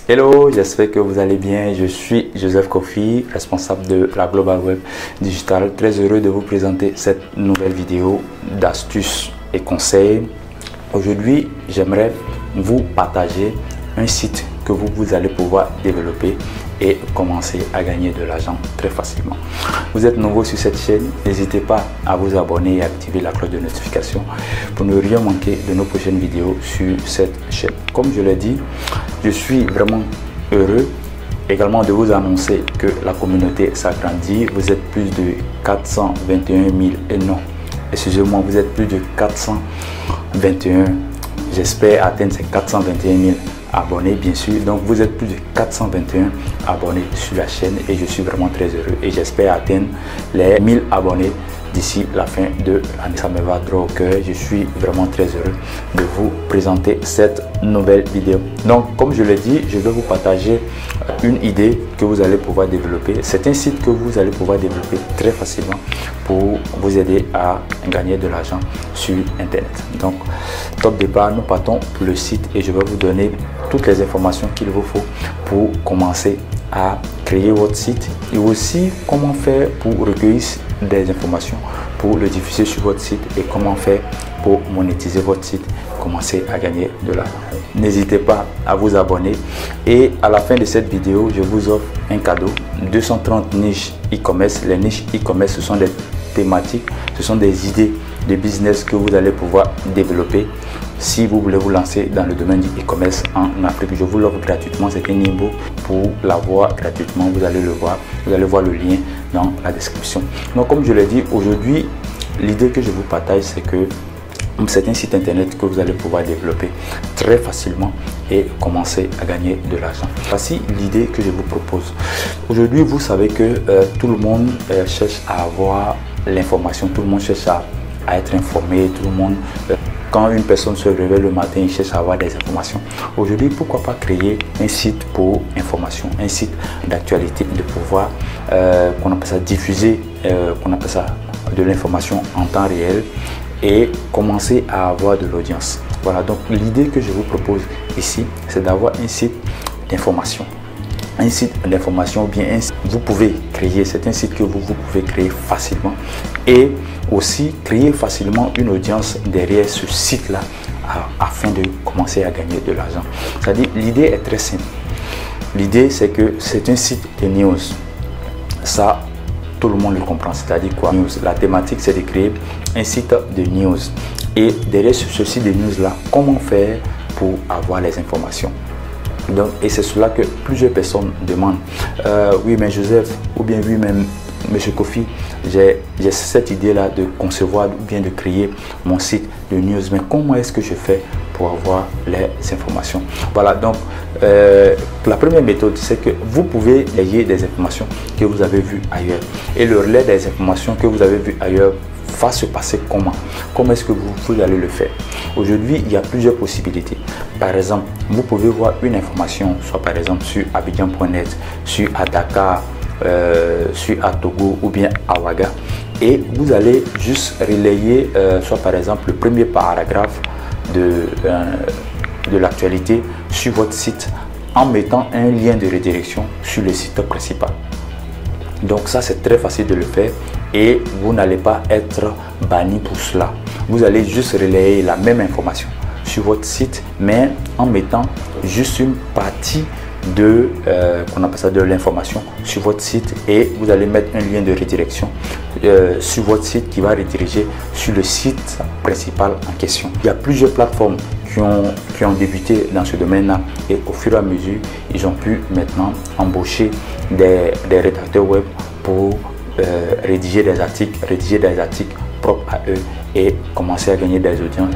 Hello, j'espère que vous allez bien. Je suis Joseph Kofi, responsable de la Global Web Digital. Très heureux de vous présenter cette nouvelle vidéo d'astuces et conseils. Aujourd'hui, j'aimerais vous partager un site que vous allez pouvoir développer et commencer à gagner de l'argent très facilement. Vous êtes nouveau sur cette chaîne, n'hésitez pas à vous abonner et activer la cloche de notification pour ne rien manquer de nos prochaines vidéos sur cette chaîne. Comme je l'ai dit, je suis vraiment heureux également de vous annoncer que la communauté s'agrandit. Vous êtes plus de 421 000 et non, excusez-moi, vous êtes plus de 421. J'espère atteindre ces 421 000 abonnés, bien sûr. Donc vous êtes plus de 421 abonnés sur la chaîne et je suis vraiment très heureux et j'espère atteindre les 1000 abonnés d'ici la fin de l'année. Ça me va droit au cœur. Je suis vraiment très heureux de vous présenter cette nouvelle vidéo. Donc comme je l'ai dit, je vais vous partager une idée que vous allez pouvoir développer. C'est un site que vous allez pouvoir développer très facilement pour vous aider à gagner de l'argent sur internet. Donc top départ, nous partons pour le site et je vais vous donner toutes les informations qu'il vous faut pour commencer à créer votre site et aussi comment faire pour recueillir des informations pour le diffuser sur votre site et comment faire pour monétiser votre site, commencer à gagner de l'argent. N'hésitez pas à vous abonner et à la fin de cette vidéo, je vous offre un cadeau, 230 niches e-commerce. Les niches e-commerce, ce sont des thématiques, ce sont des idées de business que vous allez pouvoir développer si vous voulez vous lancer dans le domaine du e-commerce en Afrique. Je vous l'offre gratuitement, c'est un e-book. Pour l'avoir gratuitement, vous allez le voir, vous allez voir le lien dans la description. Donc comme je l'ai dit, aujourd'hui l'idée que je vous partage, c'est que c'est un site internet que vous allez pouvoir développer très facilement et commencer à gagner de l'argent. Voici l'idée que je vous propose. Aujourd'hui, vous savez que tout le monde cherche à avoir l'information, tout le monde cherche à être informé, tout le monde, quand une personne se réveille le matin, il cherche à avoir des informations. Aujourd'hui, pourquoi pas créer un site pour information, un site d'actualité, de pouvoir, qu'on appelle ça diffuser, qu'on appelle ça de l'information en temps réel et commencer à avoir de l'audience. Voilà, donc l'idée que je vous propose ici, c'est d'avoir un site d'information. Un site d'information ou bien vous pouvez créer, c'est un site que vous pouvez créer facilement et aussi créer facilement une audience derrière ce site là afin de commencer à gagner de l'argent. C'est-à-dire, l'idée est très simple. L'idée, c'est que c'est un site de news. Ça, tout le monde le comprend. C'est-à-dire quoi? News. La thématique, c'est de créer un site de news et derrière ce site de news là, comment faire pour avoir les informations. Donc, et c'est cela que plusieurs personnes demandent. Oui, mais Joseph, ou bien oui, même Monsieur Kofi, j'ai cette idée-là de concevoir ou bien de créer mon site de news. Mais comment est-ce que je fais pour avoir les informations? Voilà, donc la première méthode, c'est que vous pouvez lier des informations que vous avez vues ailleurs. Et le relais des informations que vous avez vues ailleurs va se passer comment? Comment est-ce que vous allez le faire? Aujourd'hui, il y a plusieurs possibilités. Par exemple, vous pouvez voir une information, soit par exemple sur Abidjan.net, sur à Dakar, sur à Togo ou bien à Ouaga, et vous allez juste relayer soit par exemple le premier paragraphe de l'actualité sur votre site en mettant un lien de redirection sur le site principal. Donc ça, c'est très facile de le faire et vous n'allez pas être banni pour cela. Vous allez juste relayer la même information sur votre site, mais en mettant juste une partie de qu'on appelle ça de l'information sur votre site et vous allez mettre un lien de redirection sur votre site qui va rediriger sur le site principal en question. Il y a plusieurs plateformes qui ont débuté dans ce domaine-là et au fur et à mesure, ils ont pu maintenant embaucher des rédacteurs web pour rédiger des articles propres à eux et commencer à gagner des audiences,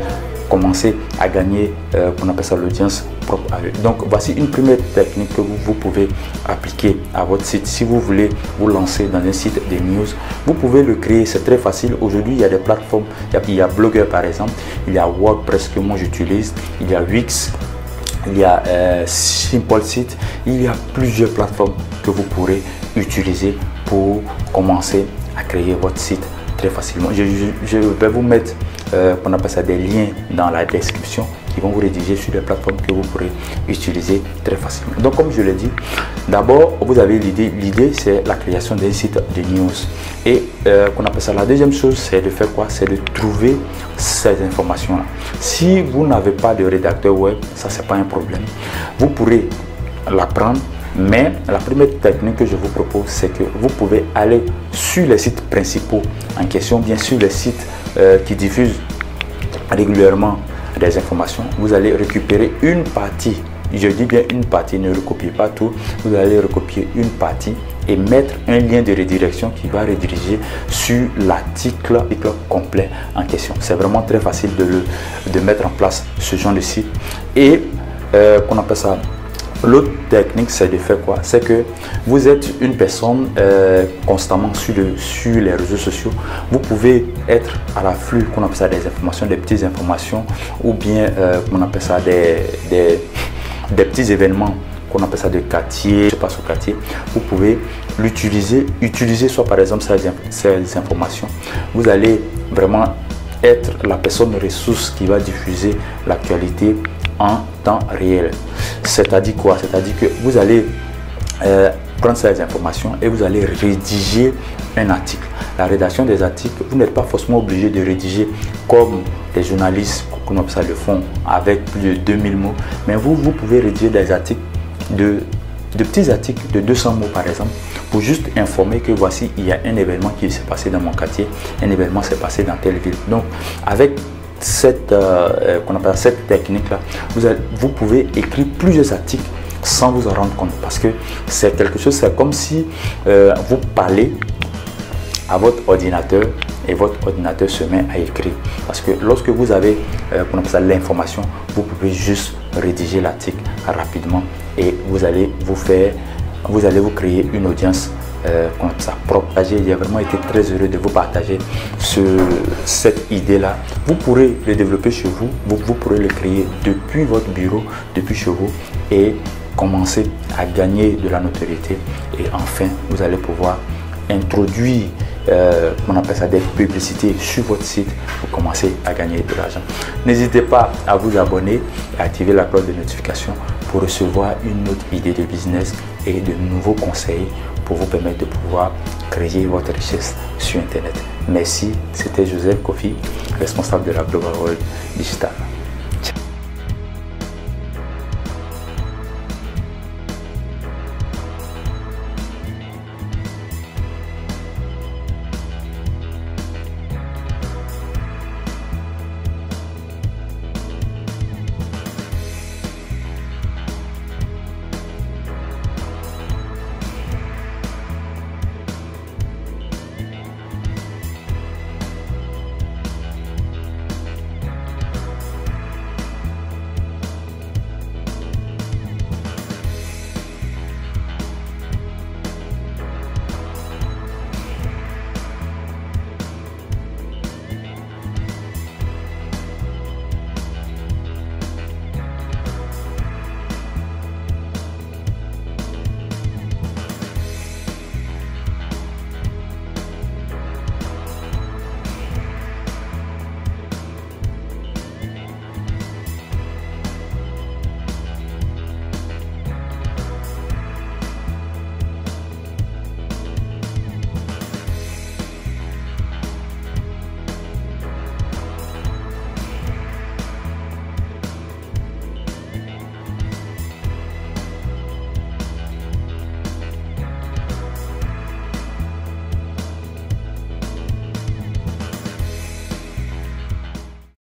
commencer à gagner, on appelle ça l'audience propre à eux. Donc voici une première technique que vous pouvez appliquer à votre site. Si vous voulez vous lancer dans un site de news, vous pouvez le créer, c'est très facile. Aujourd'hui, il y a des plateformes, il y a Blogger par exemple, il y a WordPress que moi j'utilise, il y a Wix, il y a SimpleSite, il y a plusieurs plateformes que vous pourrez utiliser pour commencer à créer votre site très facilement. Je vais vous mettre on appelle ça des liens dans la description qui vont vous rédiger sur des plateformes que vous pourrez utiliser très facilement. Donc comme je l'ai dit, d'abord vous avez l'idée c'est la création d'un site de news et qu'on appelle ça. La deuxième chose c'est de faire quoi? C'est de trouver ces informations là. Si vous n'avez pas de rédacteur web, ça c'est pas un problème, vous pourrez l'apprendre. Mais la première technique que je vous propose, c'est que vous pouvez aller sur les sites principaux en question, bien sûr les sites qui diffusent régulièrement des informations. Vous allez récupérer une partie, je dis bien une partie, ne recopiez pas tout, vous allez recopier une partie et mettre un lien de redirection qui va rediriger sur l'article complet en question. C'est vraiment très facile de mettre en place ce genre de site et qu'on appelle ça. L'autre technique, c'est de faire quoi? C'est que vous êtes une personne constamment sur les réseaux sociaux. Vous pouvez être à l'afflux, qu'on appelle ça des informations, des petites informations, ou bien qu'on appelle ça des petits événements, qu'on appelle ça de quartier, je passe au quartier. Vous pouvez l'utiliser, soit par exemple ces informations. Vous allez vraiment être la personne ressource qui va diffuser l'actualité en temps réel. C'est-à-dire quoi? C'est-à-dire que vous allez prendre ces informations et vous allez rédiger un article. La rédaction des articles, vous n'êtes pas forcément obligé de rédiger comme des journalistes comme ça le font avec plus de 2000 mots, mais vous pouvez rédiger des articles de petits articles de 200 mots par exemple, pour juste informer que voici, il y a un événement qui s'est passé dans mon quartier, un événement s'est passé dans telle ville. Donc avec cette technique là, vous pouvez écrire plusieurs articles sans vous en rendre compte, parce que c'est quelque chose, c'est comme si vous parlez à votre ordinateur et votre ordinateur se met à écrire, parce que lorsque vous avez l'information, vous pouvez juste rédiger l'article rapidement et vous allez vous créer une audience comme ça propre. J'ai vraiment été très heureux de vous partager cette idée là. Vous pourrez le développer chez vous, vous pourrez le créer depuis votre bureau, depuis chez vous, et commencer à gagner de la notoriété. Et enfin vous allez pouvoir introduire on appelle ça des publicités sur votre site pour commencer à gagner de l'argent. N'hésitez pas à vous abonner et activer la cloche de notification pour recevoir une autre idée de business et de nouveaux conseils pour vous permettre de pouvoir créer votre richesse sur Internet. Merci, c'était Joseph Kofi, responsable de la Global World Digital.